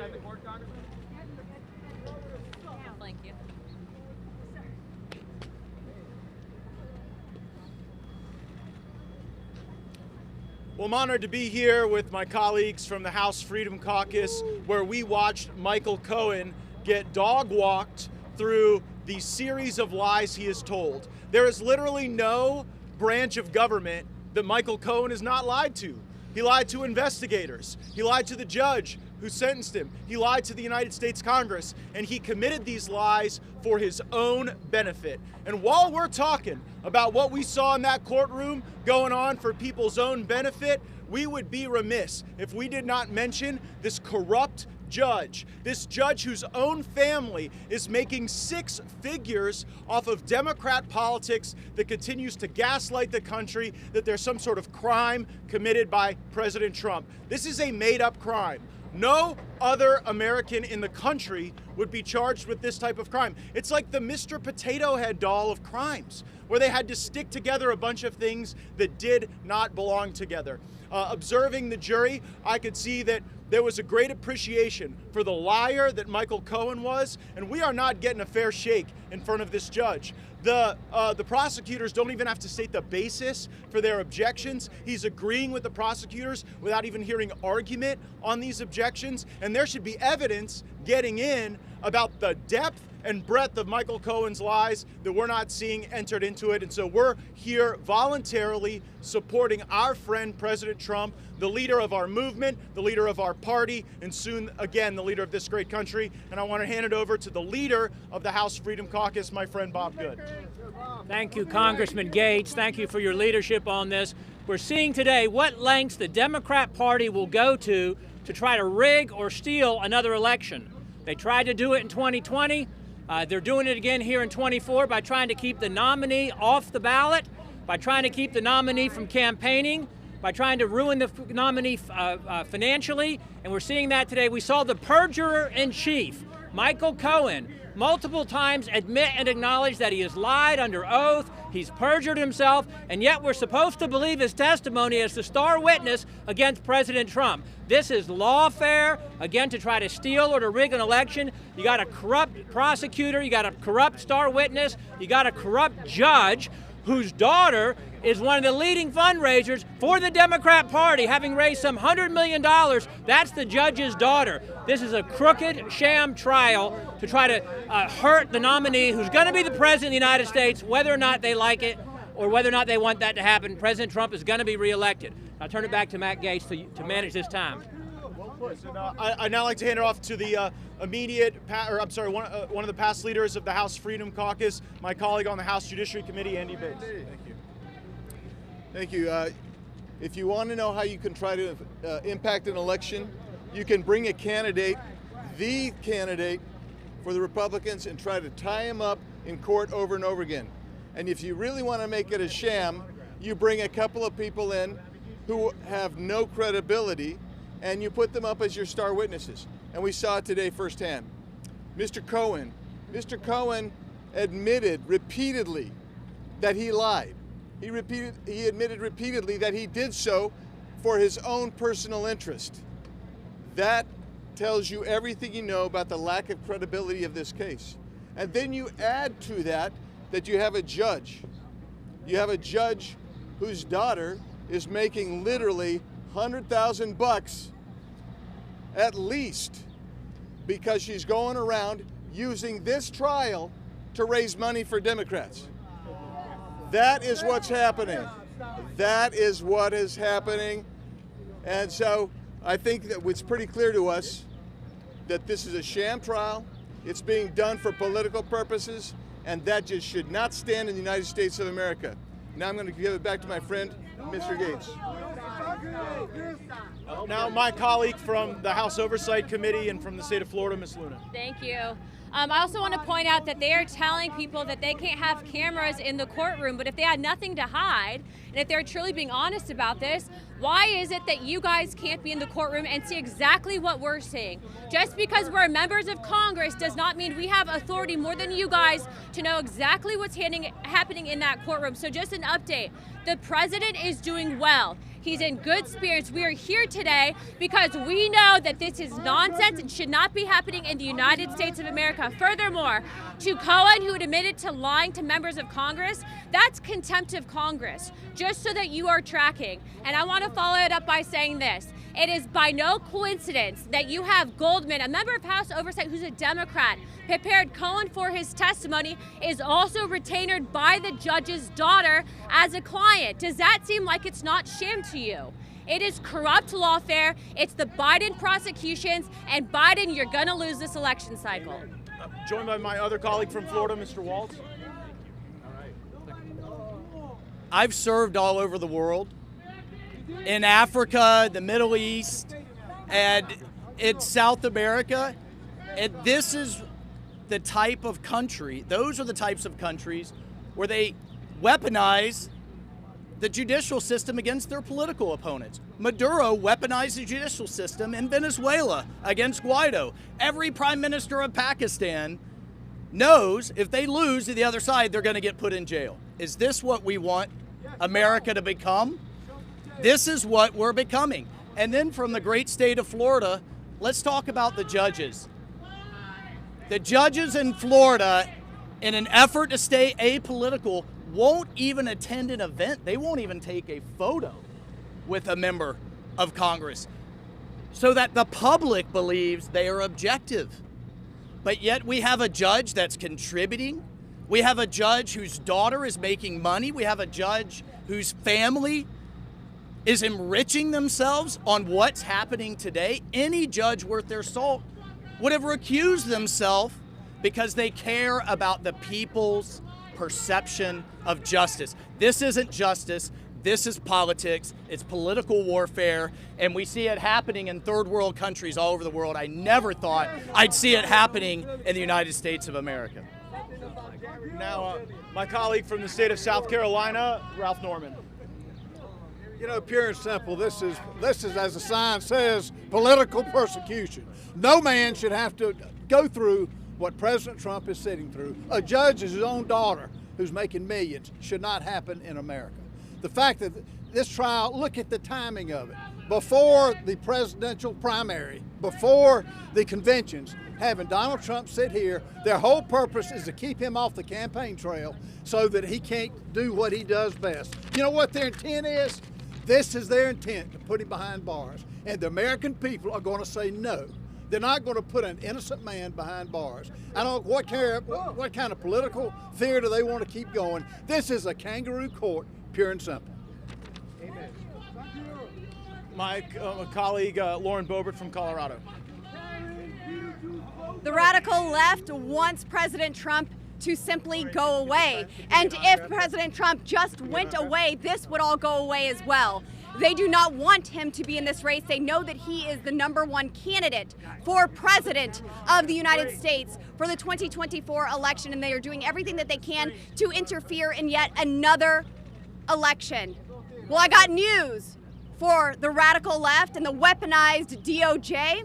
at the court, Congressman? Thank you. Well, I'm honored to be here with my colleagues from the House Freedom Caucus, where we watched Michael Cohen get dog-walked through the series of lies he has told. There is literally no branch of government that Michael Cohen has not lied to. He lied to investigators. He lied to the judge who sentenced him. He lied to the United States Congress, and he committed these lies for his own benefit. And while we're talking about what we saw in that courtroom going on for people's own benefit, we would be remiss if we did not mention this corrupt judge, this judge whose own family is making six figures off of Democrat politics that continues to gaslight the country that there's some sort of crime committed by President Trump. This is a made-up crime. No other American in the country would be charged with this type of crime. It's like the Mr. Potato Head doll of crimes, where they had to stick together a bunch of things that did not belong together. Observing the jury, I could see that there was a great appreciation for the liar that Michael Cohen was, and we are not getting a fair shake in front of this judge. The prosecutors don't even have to state the basis for their objections. He's agreeing with the prosecutors without even hearing argument on these objections, and there should be evidence getting in about the depth and breadth of Michael Cohen's lies that we're not seeing entered into it. And so we're here voluntarily supporting our friend President Trump, the leader of our movement, the leader of our party, and soon again the leader of this great country. And I want to hand it over to the leader of the House Freedom Caucus, my friend Bob Good. Thank you, Congressman Gaetz. Thank you for your leadership on this. We're seeing today what lengths the Democrat Party will go to try to rig or steal another election. They tried to do it in 2020. They're doing it again here in 24 by trying to keep the nominee off the ballot, by trying to keep the nominee from campaigning, by trying to ruin the nominee financially. And we're seeing that today. We saw the perjurer-in-chief, Michael Cohen, multiple times admit and acknowledge that he has lied under oath, he's perjured himself, and yet we're supposed to believe his testimony as the star witness against President Trump. This is lawfare, again, to try to steal or to rig an election. You got a corrupt prosecutor, you got a corrupt star witness, you got a corrupt judge whose daughter is one of the leading fundraisers for the Democrat Party, having raised some $100 million. That's the judge's daughter. This is a crooked sham trial to try to hurt the nominee who's going to be the president of the United States, whether or not they like it or whether or not they want that to happen. President Trump is going to be reelected. I'll turn it back to Matt Gaetz to manage this time. I'd now like to hand it off to the one of the past leaders of the House Freedom Caucus, my colleague on the House Judiciary Committee, Andy Biggs. Thank you. Thank you. If you want to know how you can try to impact an election, you can bring a candidate, the candidate for the Republicans, and try to tie him up in court over and over again. And if you really want to make it a sham, you bring a couple of people in who have no credibility, and you put them up as your star witnesses. And we saw it today firsthand. Mr. Cohen admitted repeatedly that he lied. He admitted repeatedly that he did so for his own personal interest. That tells you everything you know about the lack of credibility of this case. And then you add to that you have a judge. You have a judge whose daughter is making literally $100,000 at least because she's going around using this trial to raise money for Democrats. That is what's happening. That is what is happening. And so I think that it's pretty clear to us that this is a sham trial. It's being done for political purposes, and that just should not stand in the United States of America. Now I'm going to give it back to my friend, Mr. Gaetz. Now my colleague from the House Oversight Committee and from the state of Florida, Ms. Luna. Thank you. I also want to point out that they are telling people that they can't have cameras in the courtroom, but if they had nothing to hide, and if they're truly being honest about this, why is it that you guys can't be in the courtroom and see exactly what we're seeing? Just because we're members of Congress does not mean we have authority more than you guys to know exactly what's happening in that courtroom. So just an update, the president is doing well. He's in good spirits. We are here today because we know that this is nonsense and should not be happening in the United States of America. Furthermore, to Cohen, who admitted to lying to members of Congress, that's contempt of Congress, just so that you are tracking. And I want to follow it up by saying this. It is by no coincidence that you have Goldman, a member of House Oversight who's a Democrat, prepared Cohen for his testimony, is also retained by the judge's daughter as a client. Does that seem like it's not sham to you? It is corrupt lawfare. It's the Biden prosecutions, and Biden, you're gonna lose this election cycle. Joined by my other colleague from Florida, Mr. Waltz. I've served all over the world, in Africa, the Middle East, and in South America. And this is the type of country, those are the types of countries where they weaponize the judicial system against their political opponents. Maduro weaponized the judicial system in Venezuela against Guaido. Every prime minister of Pakistan knows if they lose to the other side, they're going to get put in jail. Is this what we want America to become? This is what we're becoming. And then from the great state of Florida, let's talk about the judges. The judges in Florida, in an effort to stay apolitical, won't even attend an event. They won't even take a photo with a member of Congress so that the public believes they are objective. But yet we have a judge that's contributing. We have a judge whose daughter is making money. We have a judge whose family is enriching themselves on what's happening today. Any judge worth their salt would have recused themselves because they care about the people's perception of justice. This isn't justice. This is politics. It's political warfare, and we see it happening in third world countries all over the world. I never thought I'd see it happening in the United States of America. Now, my colleague from the state of South Carolina, Ralph Norman. You know, pure and simple, this is, as the sign says, political persecution. No man should have to go through what President Trump is sitting through. A judge is his own daughter who's making millions should not happen in America. The fact that this trial, look at the timing of it. Before the presidential primary, before the conventions, having Donald Trump sit here, their whole purpose is to keep him off the campaign trail so that he can't do what he does best. You know what their intent is? This is their intent, to put him behind bars. And the American people are going to say no. They're not going to put an innocent man behind bars. I don't know what kind of political theater they want to keep going. This is a kangaroo court, pure and simple. Amen. My colleague, Lauren Boebert from Colorado. The radical left wants President Trump to simply go away. And if President Trump just went away, this would all go away as well. They do not want him to be in this race. They know that he is the #1 candidate for president of the United States for the 2024 election, and they are doing everything that they can to interfere in yet another election. Well, I got news for the radical left and the weaponized DOJ.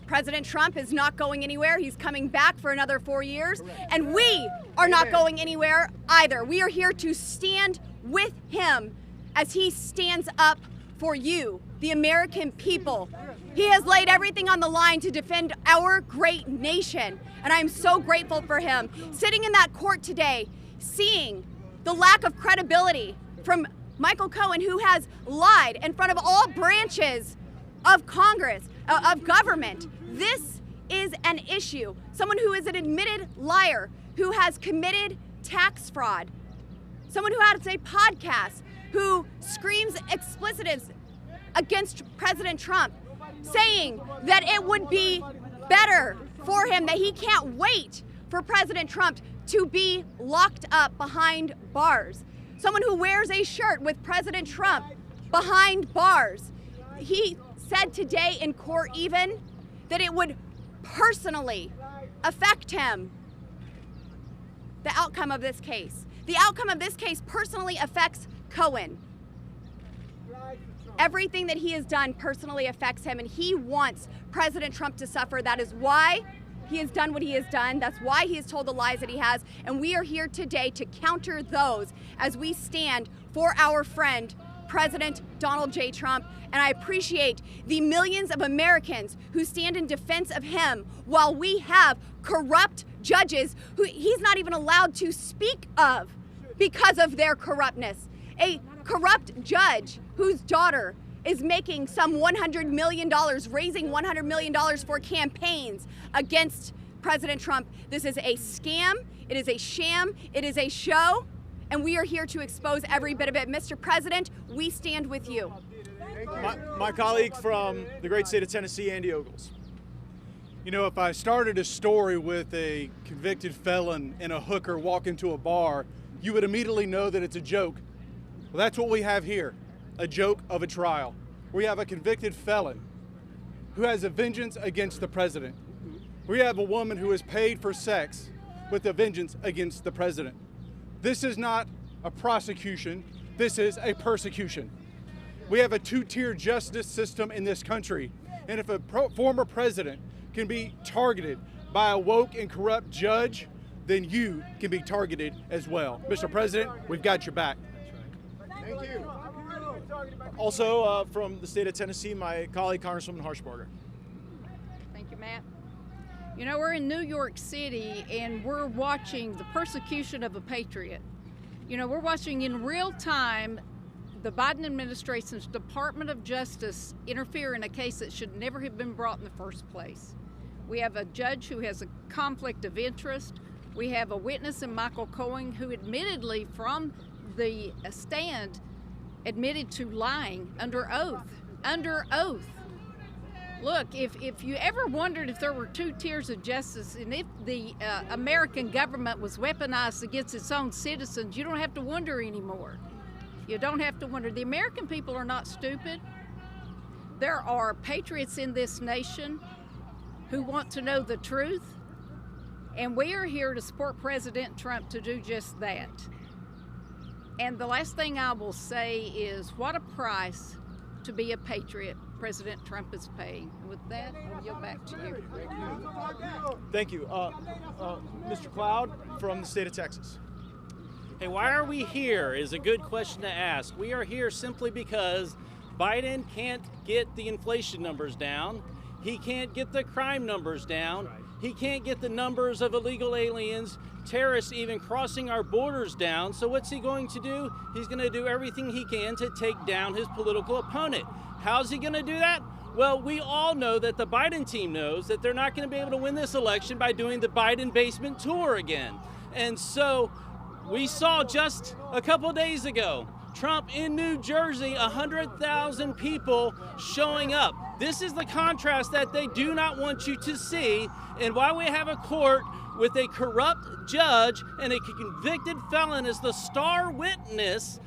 President Trump is not going anywhere. He's coming back for another 4 years, and we are not going anywhere either. We are here to stand with him as he stands up for you, the American people. He has laid everything on the line to defend our great nation, and I'm so grateful for him. Sitting in that court today, seeing the lack of credibility from Michael Cohen, who has lied in front of all branches of Congress, of government. This is an issue. Someone who is an admitted liar, who has committed tax fraud, someone who has a podcast, who screams explicitives against President Trump, saying that it would be better for him, that he can't wait for President Trump to be locked up behind bars. Someone who wears a shirt with President Trump behind bars. He said today in court even that it would personally affect him, the outcome of this case. The outcome of this case personally affects Cohen. Everything that he has done personally affects him, and he wants President Trump to suffer. That is why he has done what he has done. That's why he has told the lies that he has, and we are here today to counter those as we stand for our friend, President Donald J. Trump, and I appreciate the millions of Americans who stand in defense of him while we have corrupt judges who he's not even allowed to speak of because of their corruptness. A corrupt judge whose daughter is making some $100 million, raising $100 million for campaigns against President Trump. This is a scam, it is a sham, it is a show, and we are here to expose every bit of it. Mr. President, we stand with you. My colleague from the great state of Tennessee, Andy Ogles. You know, if I started a story with a convicted felon and a hooker walk into a bar, you would immediately know that it's a joke. Well, that's what we have here, a joke of a trial. We have a convicted felon who has a vengeance against the president. We have a woman who is paid for sex with a vengeance against the president. This is not a prosecution, this is a persecution. We have a two-tier justice system in this country, and if a former president can be targeted by a woke and corrupt judge, then you can be targeted as well. Mr. President, we've got your back. Thank you. Also from the state of Tennessee, my colleague, Congresswoman Harshbarger. Thank you, Matt. You know, we're in New York City and we're watching the persecution of a patriot. You know, we're watching in real time the Biden administration's Department of Justice interfere in a case that should never have been brought in the first place. We have a judge who has a conflict of interest. We have a witness in Michael Cohen who admittedly from the stand admitted to lying under oath. Under oath. Look, if you ever wondered if there were two tiers of justice and if the American government was weaponized against its own citizens, you don't have to wonder anymore. You don't have to wonder. The American people are not stupid. There are patriots in this nation who want to know the truth, and we are here to support President Trump to do just that. And the last thing I will say is what a price to be a patriot President Trump is paying. And with that, I'll yield back to you. Thank you. Mr. Cloud from the state of Texas. Hey, why are we here is a good question to ask. We are here simply because Biden can't get the inflation numbers down. He can't get the crime numbers down. He can't get the numbers of illegal aliens, terrorists even crossing our borders down. So what's he going to do? He's going to do everything he can to take down his political opponent. How's he going to do that? Well, we all know that the Biden team knows that they're not going to be able to win this election by doing the Biden basement tour again. And so we saw just a couple days ago, Trump in New Jersey, 100,000 people showing up. This is the contrast that they do not want you to see, and why we have a court with a corrupt judge and a convicted felon as the star witness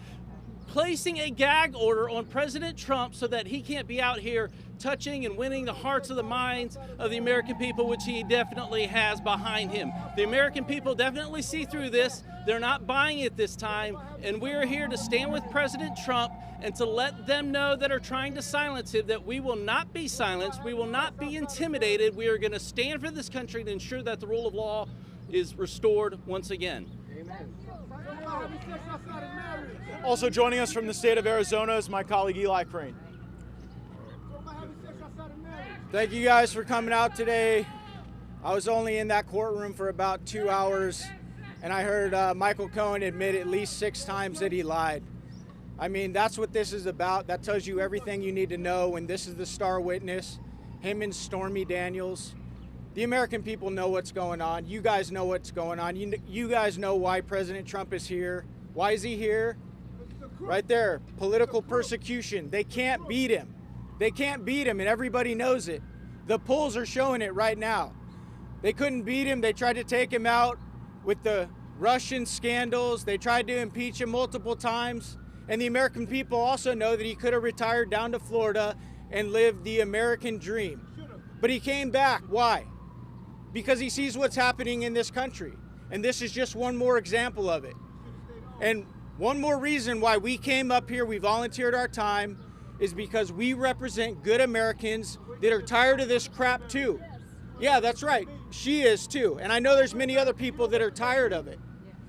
placing a gag order on President Trump so that he can't be out here touching and winning the hearts of the minds of the American people, which he definitely has behind him. The American people definitely see through this. They're not buying it this time, and we're here to stand with President Trump and to let them know that are trying to silence him that we will not be silenced, we will not be intimidated. We are going to stand for this country to ensure that the rule of law is restored once again. Amen. Also joining us from the state of Arizona is my colleague Eli Crane. Thank you guys for coming out today. I was only in that courtroom for about 2 hours, and I heard Michael Cohen admit at least 6 times that he lied. I mean, that's what this is about. That tells you everything you need to know when this is the star witness, him and Stormy Daniels. The American people know what's going on. You guys know what's going on. You guys know why President Trump is here. Why is he here? Right there, political persecution. They can't beat him. They can't beat him, and everybody knows it. The polls are showing it right now. They couldn't beat him. They tried to take him out with the Russian scandals. They tried to impeach him multiple times. And the American people also know that he could have retired down to Florida and lived the American dream. But he came back. Why? Because he sees what's happening in this country. And this is just one more example of it. And one more reason why we came up here, we volunteered our time, is because we represent good Americans that are tired of this crap too. Yeah, that's right. She is too. And I know there's many other people that are tired of it.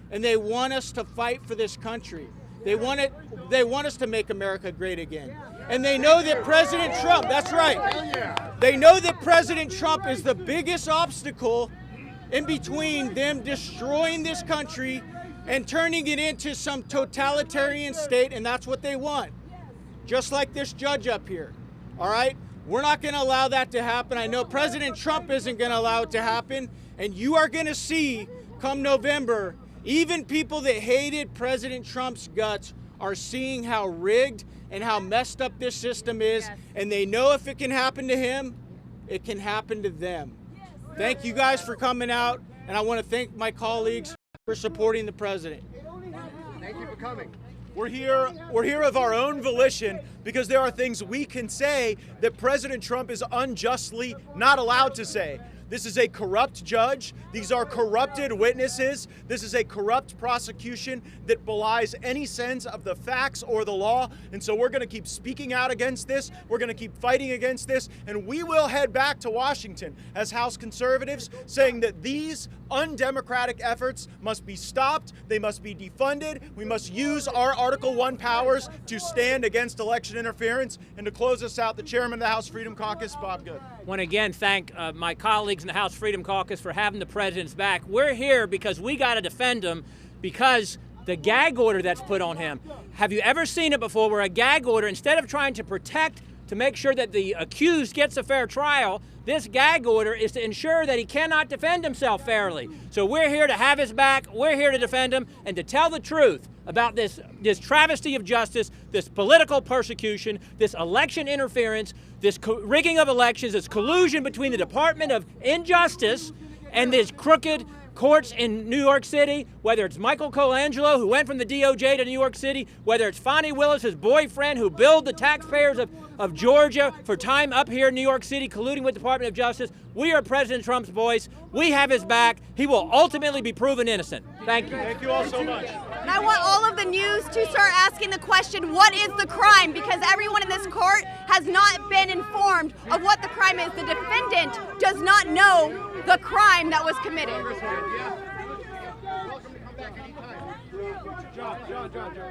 And they want us to fight for this country. They want us to make America great again. And they know that President Trump, that's right. They know that President Trump is the biggest obstacle in between them destroying this country and turning it into some totalitarian state, and that's what they want. Just like this judge up here, all right? We're not gonna allow that to happen. I know President Trump isn't gonna allow it to happen, and you are gonna see come November, even people that hated President Trump's guts are seeing how rigged and how messed up this system is, and they know if it can happen to him, it can happen to them. Thank you guys for coming out, and I want to thank my colleagues for supporting the president. Thank you for coming. We're here of our own volition because there are things we can say that President Trump is unjustly not allowed to say. This is a corrupt judge. These are corrupted witnesses. This is a corrupt prosecution that belies any sense of the facts or the law. And so we're going to keep speaking out against this. We're going to keep fighting against this. And we will head back to Washington as House conservatives, saying that these undemocratic efforts must be stopped. They must be defunded. We must use our Article 1 powers to stand against election interference. And to close us out, the chairman of the House Freedom Caucus, Bob Good. I want to again thank my colleagues in the House Freedom Caucus for having the president's back. We're here because we got to defend him because the gag order that's put on him. Have you ever seen it before where a gag order, instead of trying to protect, to make sure that the accused gets a fair trial, this gag order is to ensure that he cannot defend himself fairly. So we're here to have his back, we're here to defend him, and to tell the truth about this travesty of justice, this political persecution, this election interference, this rigging of elections, this collusion between the Department of Injustice and this crooked courts in New York City, whether it's Michael Colangelo, who went from the DOJ to New York City, whether it's Fonnie Willis, his boyfriend, who billed the taxpayers of Georgia for time up here in New York City, colluding with the Department of Justice. We are President Trump's voice. We have his back. He will ultimately be proven innocent. Thank you. Thank you all so much. And I want all of the news to start asking the question, what is the crime? Because everyone in this court has not been informed of what the crime is. The defendant does not know the crime that was committed. Welcome to come back anytime. John.